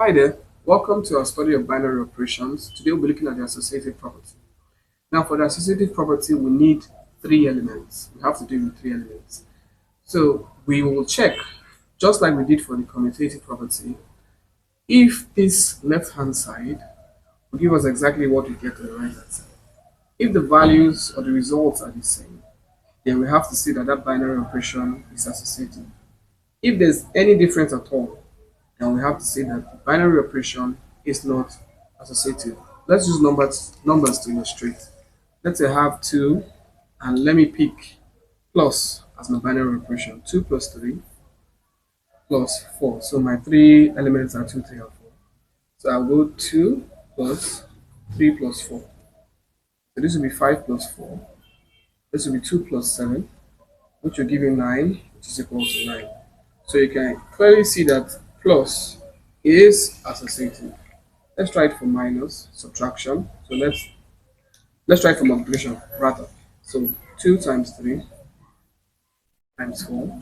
Hi there, welcome to our study of binary operations. Today we'll be looking at the associative property. Now for the associative property, we need three elements. We have to deal with three elements. So we will check, just like we did for the commutative property, if this left-hand side will give us exactly what we get on the right-hand side. If the values or the results are the same, then we have to see that that binary operation is associative. If there's any difference at all, then we have to say that the binary operation is not associative. Let's use numbers to illustrate. Let's say I have 2 and let me pick plus as my binary operation. 2 plus 3 plus 4. So my three elements are 2, 3, and 4. So I'll go 2 plus 3 plus 4. So this will be 5 plus 4. This will be 2 plus 7, which will give you 9, which is equal to 9. So you can clearly see that plus is associative. Let's try it for minus, subtraction. So let's try it for multiplication rather. So 2 times 3 times 4,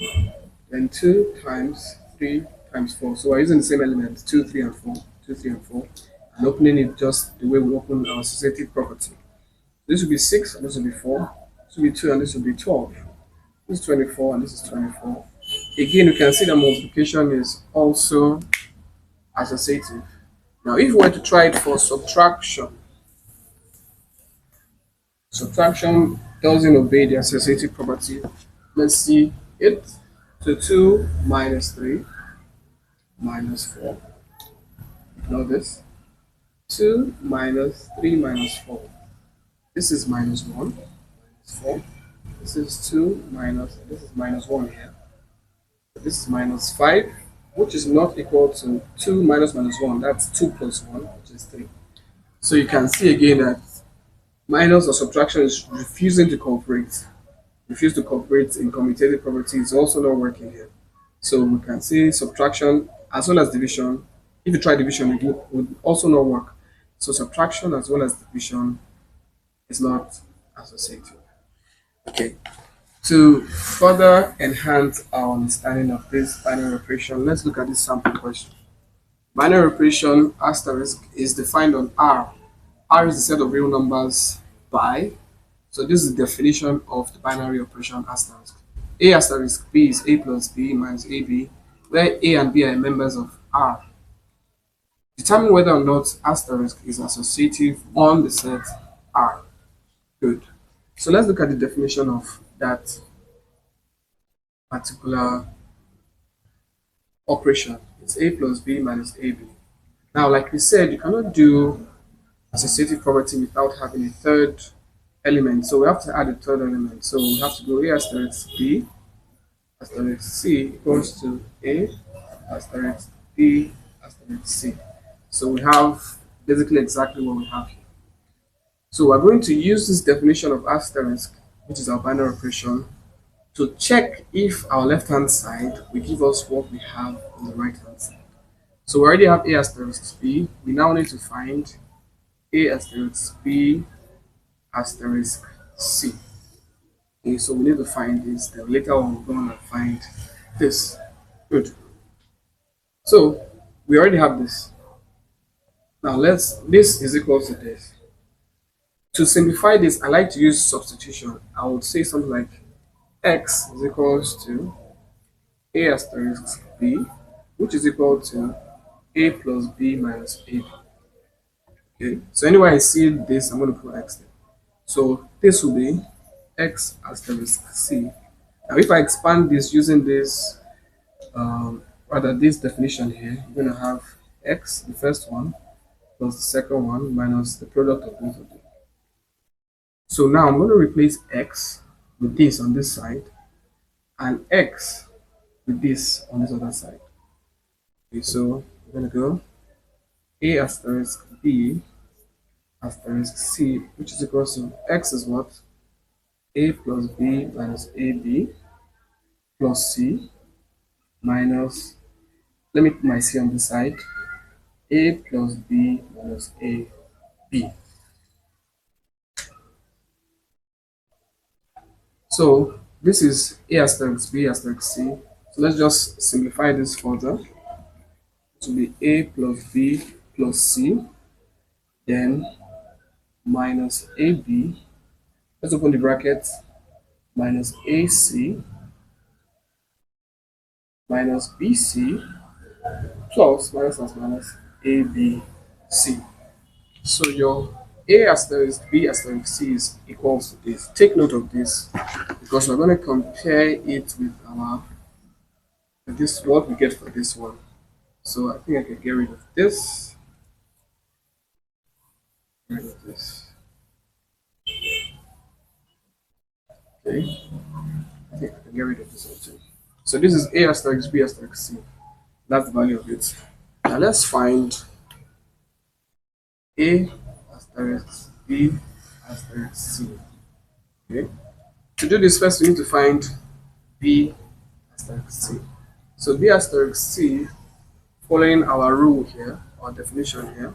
then 2 times 3 times 4. So we're using the same elements, 2, 3, and 4, 2, 3, and 4, and opening it just the way we open our associative property. This will be 6, and this will be 4. This will be 2, and this will be 12. This is 24, and this is 24. Again, you can see that multiplication is also associative. Now, if we were to try it for subtraction, subtraction doesn't obey the associative property. Let's see it. So 2 minus 3 minus 4. Ignore this. 2 minus 3 minus 4. This is minus 1 minus 4. This is 2 minus, this is minus 1 here. This is minus 5, which is not equal to 2 minus minus 1. That's 2 plus 1, which is 3. So you can see again that minus or subtraction is refusing to cooperate. Refuse to cooperate in commutative property is also not working here. So we can say subtraction as well as division. If you try division, it would also not work. So subtraction as well as division is not associative. Okay. To further enhance our understanding of this binary operation, let's look at this sample question. Binary operation asterisk is defined on R. R is the set of real numbers by. So this is the definition of the binary operation asterisk. A asterisk B is A plus B minus AB, where A and B are members of R. Determine whether or not asterisk is associative on the set R. Good. So let's look at the definition of that particular operation. It's A plus B minus AB. Now, like we said, you cannot do associative property without having a third element. So we have to add a third element. So we have to go A asterisk B asterisk C equals to A asterisk B asterisk C. So we have basically exactly what we have here. So we're going to use this definition of asterisk, which is our binary operation, to check if our left-hand side will give us what we have on the right-hand side. So we already have A asterisk B. We now need to find A asterisk B asterisk C. Okay, so we need to find this. Then later on we're going to find this. Good. So we already have this. Now this is equal to this. To simplify this, I like to use substitution. I would say something like x is equals to A asterisk B, which is equal to A plus B minus AB. Okay, so anywhere I see this, I'm going to put x there. So this will be x asterisk C. Now, if I expand this using this, rather this definition here, you're going to have x, the first one, plus the second one, minus the product of both of them. So now I'm going to replace x with this on this side, and x with this on this other side. Okay, so we're going to go A asterisk B asterisk C, which is equal to x is what? A plus B minus AB plus C minus, let me put my C on this side, A plus B minus AB. So this is A asterisk B asterisk C. So let's just simplify this further. This to be A plus B plus C, then minus AB, let's open the bracket, minus AC minus BC plus minus ABC. So your A asterisk B asterisk C is equals to this. Take note of this because we're going to compare it with our this what we get for this one. So I think I can get rid of this. Get rid of this. Okay. I think I can get rid of this one too. So this is A asterisk B asterisk C. That's the value of it. Now let's find A asterisk B asterisk C. Okay. To do this first, we need to find B asterisk C. So B asterisk C, following our rule here, our definition here,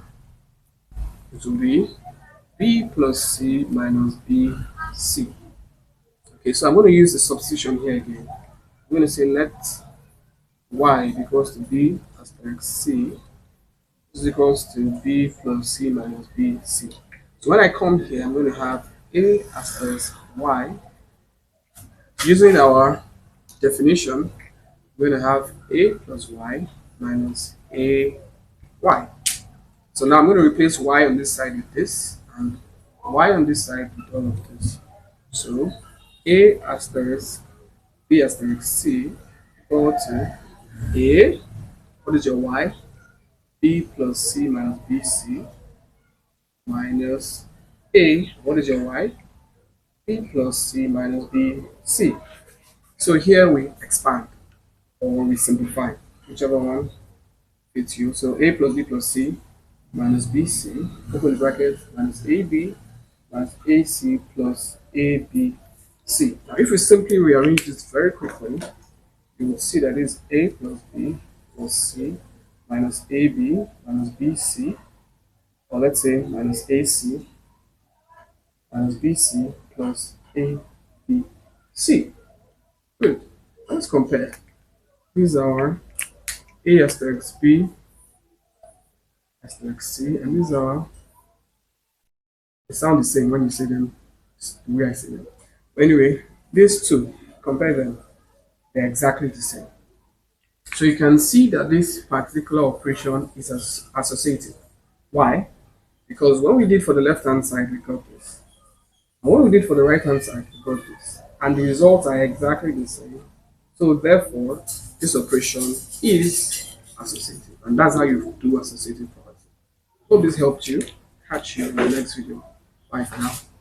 it will be B plus C minus B C. Okay, so I'm going to use the substitution here again. I'm going to say let y equals to B asterisk C is equals to B plus C minus B C. So when I come here, I'm going to have A asterisk y. Using our definition, we're going to have A plus y minus A y. So now I'm going to replace y on this side with this and y on this side with all of this. So A asterisk B asterisk C equal to A, what is your y? B plus C minus BC minus A, what is your y? B plus C minus BC. So here we expand or we simplify, whichever one fits you. So A plus B plus C minus BC, open the bracket, minus AB minus AC plus ABC. Now if we simply rearrange this very quickly, you will see that is A plus B plus C minus AB minus BC, or let's say minus AC minus BC plus ABC. Good. Let's compare. These are A asterisk B asterisk C, and these are, they sound the same when you say them the way I say them. But anyway, these two, compare them, they're exactly the same. So you can see that this particular operation is associative. Why? Because when we did for the left hand side, we got this. And when we did for the right hand side, we got this. And the results are exactly the same. So therefore, this operation is associative. And that's how you do associative property. Hope this helped you. Catch you in the next video. Bye for now.